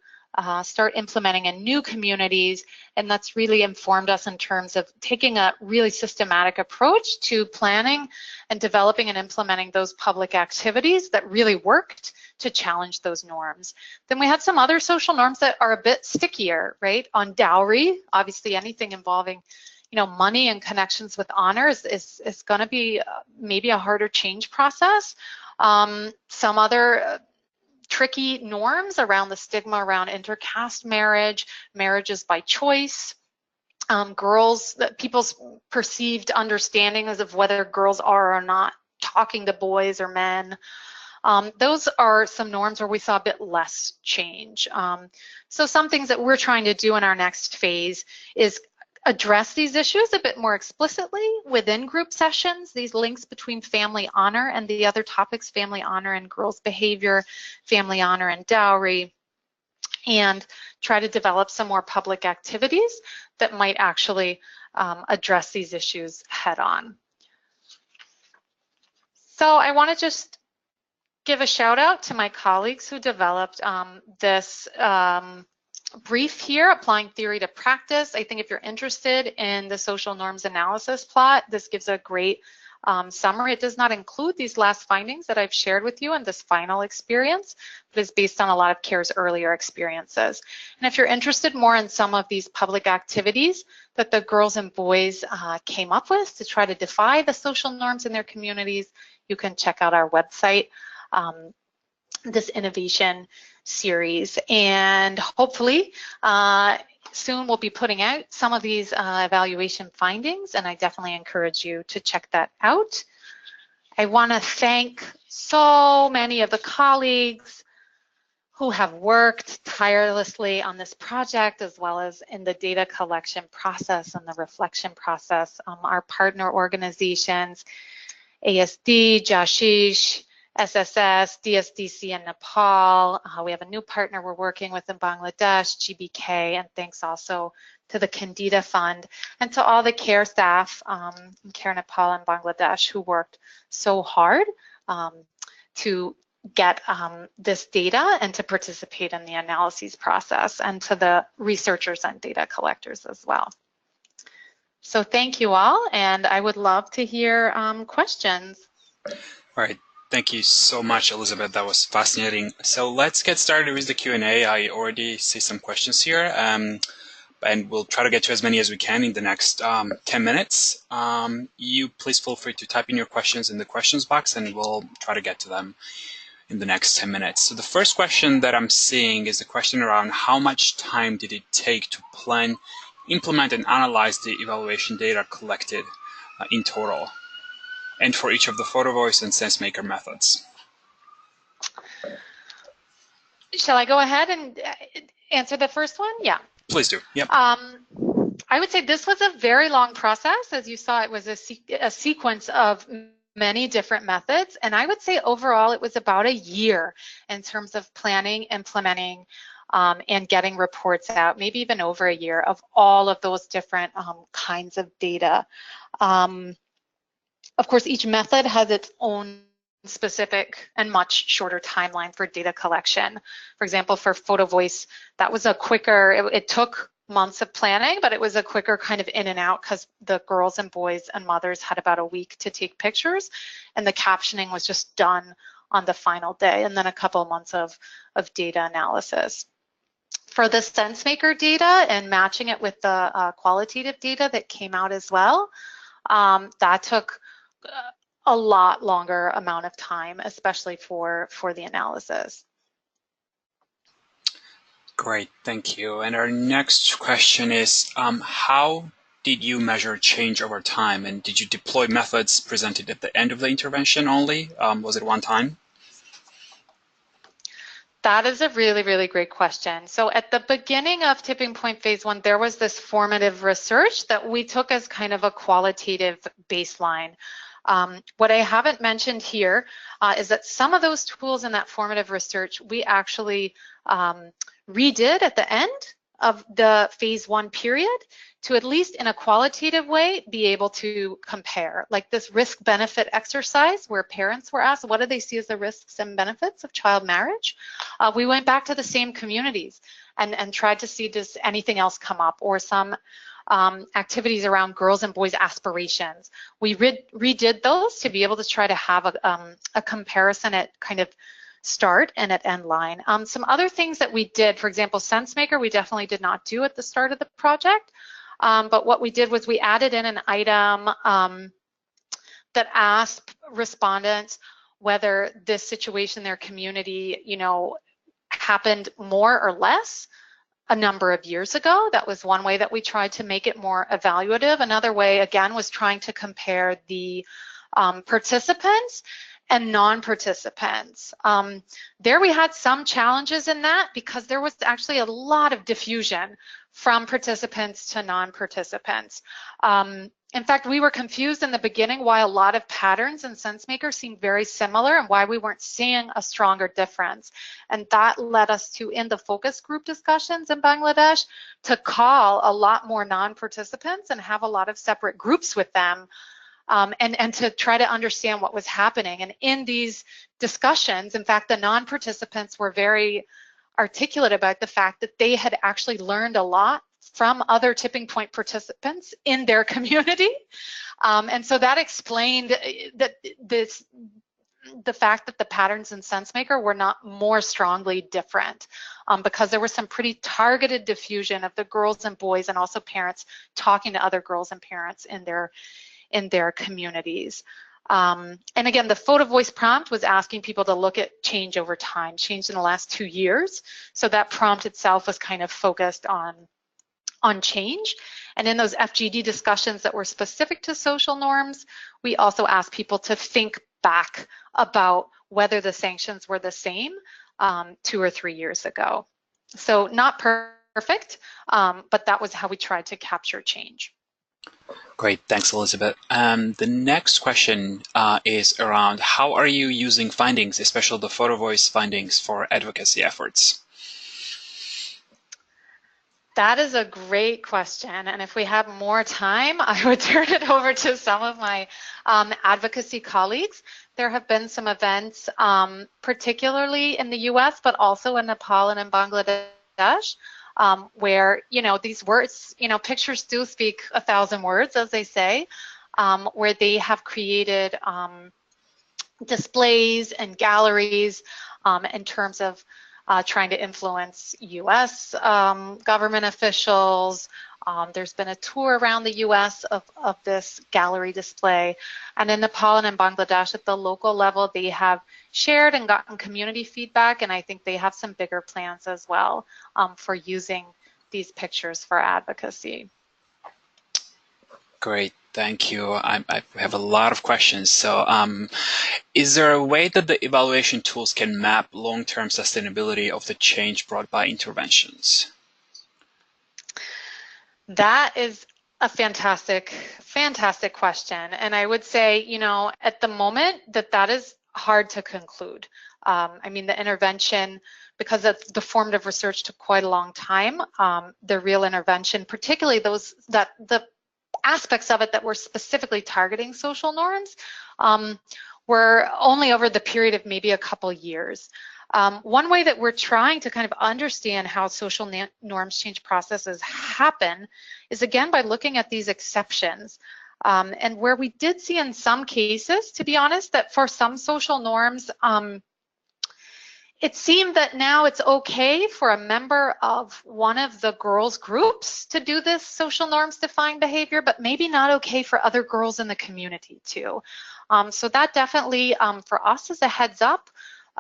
start implementing in new communities, and that's really informed us in terms of taking a really systematic approach to planning and developing and implementing those public activities that really worked to challenge those norms. Then we had some other social norms that are a bit stickier, right? On dowry, obviously anything involving, you know, money and connections with honors is going to be maybe a harder change process. Some other tricky norms around the stigma around intercaste marriage, marriages by choice, people's perceived understandings of whether girls are or not talking to boys or men. Those are some norms where we saw a bit less change. So some things that we're trying to do in our next phase is address these issues a bit more explicitly within group sessions, these links between family honor and the other topics, family honor and girls' behavior, family honor and dowry, and try to develop some more public activities that might actually address these issues head on. So I want to just give a shout out to my colleagues who developed this brief here, applying theory to practice. I think if you're interested in the social norms analysis plot, this gives a great summary. It does not include these last findings that I've shared with you in this final experience, but is based on a lot of CARE's earlier experiences. And if you're interested more in some of these public activities that the girls and boys came up with to try to defy the social norms in their communities, you can check out our website, this innovation series, and hopefully soon we'll be putting out some of these evaluation findings, and I definitely encourage you to check that out. I want to thank so many of the colleagues who have worked tirelessly on this project, as well as in the data collection process and the reflection process. Our partner organizations, ASD, Jashish, SSS, DSDC in Nepal. We have a new partner we're working with in Bangladesh, GBK, and thanks also to the Candida Fund and to all the CARE staff in CARE Nepal and Bangladesh who worked so hard to get this data and to participate in the analyses process, and to the researchers and data collectors as well. So thank you all, and I would love to hear questions. All right. Thank you so much, Elizabeth. That was fascinating. So let's get started with the Q&A. I already see some questions here. and we'll try to get to as many as we can in the next 10 minutes. You please feel free to type in your questions in the questions box, and we'll try to get to them in the next 10 minutes. So the first question that I'm seeing is a question around how much time did it take to plan, implement, and analyze the evaluation data collected in total, and for each of the Photovoice and Sensemaker methods. Shall I go ahead and answer the first one? Yeah. Please do. Yep. I would say this was a very long process. As you saw, it was a sequence of many different methods. And I would say overall, it was about a year in terms of planning, implementing, and getting reports out, maybe even over a year of all of those different kinds of data. Of course, each method has its own specific and much shorter timeline for data collection. For example, for Photovoice, that was a quicker, it took months of planning, but it was a quicker kind of in and out because the girls and boys and mothers had about a week to take pictures, and the captioning was just done on the final day, and then a couple of months of data analysis. For the Sensemaker data and matching it with the qualitative data that came out as well, that took a lot longer amount of time, especially for the analysis. Great, thank you. And our next question is, how did you measure change over time? And did you deploy methods presented at the end of the intervention only? Was it one time? That is a really, really great question. So at the beginning of Tipping Point Phase 1, there was this formative research that we took as kind of a qualitative baseline. What I haven't mentioned here is that some of those tools in that formative research, we actually redid at the end of the Phase 1 period to, at least in a qualitative way, be able to compare. Like this risk-benefit exercise where parents were asked, what do they see as the risks and benefits of child marriage? We went back to the same communities and tried to see, does anything else come up, or some activities around girls and boys aspirations. We redid those to be able to try to have a comparison at kind of start and at end line. Some other things that we did, for example, Sensemaker, we definitely did not do at the start of the project, but what we did was we added in an item that asked respondents whether this situation in their community, you know, happened more or less a number of years ago. That was one way that we tried to make it more evaluative. Another way, again, was trying to compare the participants and non-participants. There we had some challenges in that because there was actually a lot of diffusion from participants to non-participants. In fact, we were confused in the beginning why a lot of patterns in Sensemaker seemed very similar and why we weren't seeing a stronger difference. And that led us to, in the focus group discussions in Bangladesh, to call a lot more non-participants and have a lot of separate groups with them, and to try to understand what was happening. And in these discussions, in fact, the non-participants were very articulate about the fact that they had actually learned a lot from other tipping point participants in their community. And so that explained that the fact that the patterns in Sensemaker were not more strongly different, because there was some pretty targeted diffusion of the girls and boys and also parents talking to other girls and parents in their communities. And again, the Photovoice prompt was asking people to look at change over time, change in the last 2 years. So that prompt itself was kind of focused on change. And in those FGD discussions that were specific to social norms, we also asked people to think back about whether the sanctions were the same 2 or 3 years ago. So not perfect, but that was how we tried to capture change. Great, thanks, Elizabeth. The next question is around how are you using findings, especially the Photovoice findings, for advocacy efforts? That is a great question, and if we have more time, I would turn it over to some of my advocacy colleagues. There have been some events, particularly in the US, but also in Nepal and in Bangladesh, where, you know, these words, you know, pictures do speak 1,000 words, as they say, where they have created displays and galleries in terms of trying to influence US government officials. There's been a tour around the US of this gallery display. And in Nepal and in Bangladesh at the local level, they have shared and gotten community feedback, and I think they have some bigger plans as well for using these pictures for advocacy. Great, thank you. I have a lot of questions. So is there a way that the evaluation tools can map long-term sustainability of the change brought by interventions? That is a fantastic question. And I would say, you know, at the moment that is hard to conclude. I mean, the intervention, because the formative research took quite a long time, the real intervention, particularly the aspects of it that were specifically targeting social norms, were only over the period of maybe a couple years. One way that we're trying to kind of understand how social norms change processes happen is, again, by looking at these exceptions. And where we did see in some cases, to be honest, that for some social norms, it seemed that now it's okay for a member of one of the girls' groups to do this social norms defying behavior, but maybe not okay for other girls in the community too. So that definitely, for us, is a heads up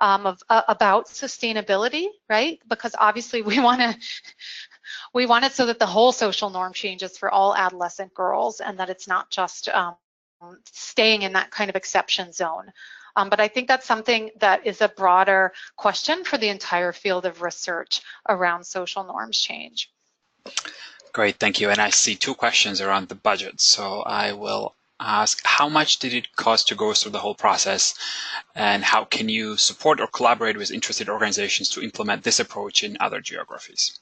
about sustainability, right? Because obviously we want it so that the whole social norm changes for all adolescent girls, and that it's not just staying in that kind of exception zone. But I think that's something that is a broader question for the entire field of research around social norms change. Great, thank you. And I see two questions around the budget. So I will ask, how much did it cost to go through the whole process? And how can you support or collaborate with interested organizations to implement this approach in other geographies?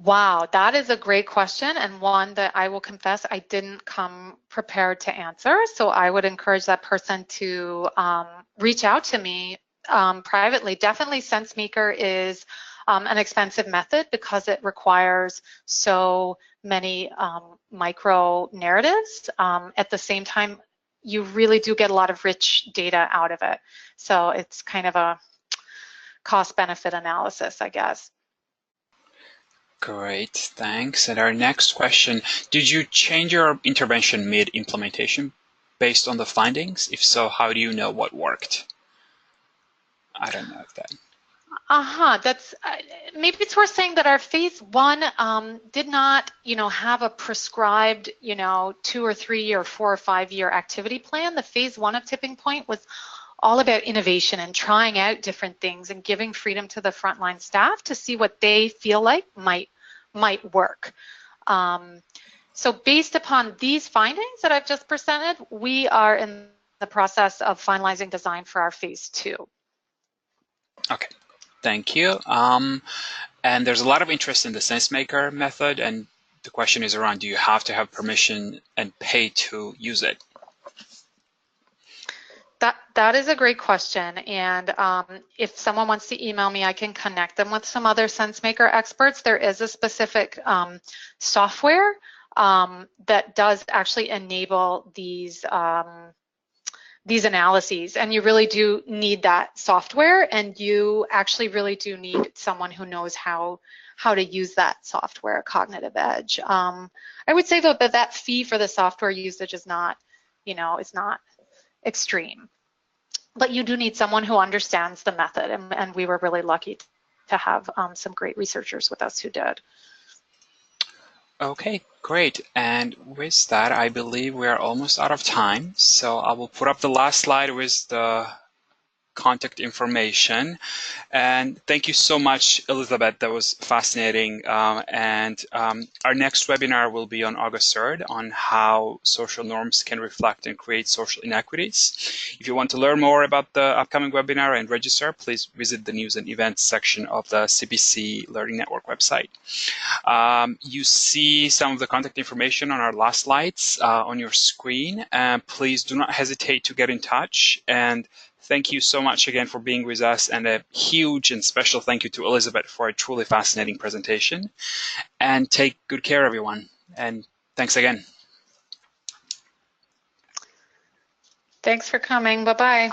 Wow, that is a great question, and one that I will confess I didn't come prepared to answer. So I would encourage that person to reach out to me privately. Definitely Sensemaker is an expensive method because it requires so many micro narratives. At the same time, you really do get a lot of rich data out of it. So it's kind of a cost-benefit analysis, I guess. Great, thanks. And our next question, did you change your intervention mid-implementation based on the findings? If so, how do you know what worked? I don't know if that. That's maybe it's worth saying that our phase one did not, have a prescribed, 2 or 3 year, 4 or 5 year activity plan. The phase one of Tipping Point was all about innovation and trying out different things and giving freedom to the frontline staff to see what they feel like might work. So based upon these findings that I've just presented, we are in the process of finalizing design for our phase two. Okay, thank you. And there's a lot of interest in the Sensemaker method, and the question is around, do you have to have permission and pay to use it? That is a great question, and if someone wants to email me, I can connect them with some other Sensemaker experts. There is a specific software that does actually enable these analyses, and you really do need that software, and you actually really do need someone who knows how to use that software, Cognitive Edge. I would say though that fee for the software usage is not, is not extreme, but you do need someone who understands the method, and we were really lucky to have some great researchers with us who did. Okay, great. And with that, I believe we are almost out of time. So I will put up the last slide with the contact information. And thank you so much, Elizabeth. That was fascinating. Our next webinar will be on August 3rd on how social norms can reflect and create social inequities. If you want to learn more about the upcoming webinar and register, please visit the news and events section of the CPC Learning Network website. You see some of the contact information on our last slides on your screen. Please do not hesitate to get in touch. And thank you so much again for being with us, and a huge and special thank you to Elizabeth for a truly fascinating presentation. And take good care, everyone. And thanks again. Thanks for coming. Bye-bye.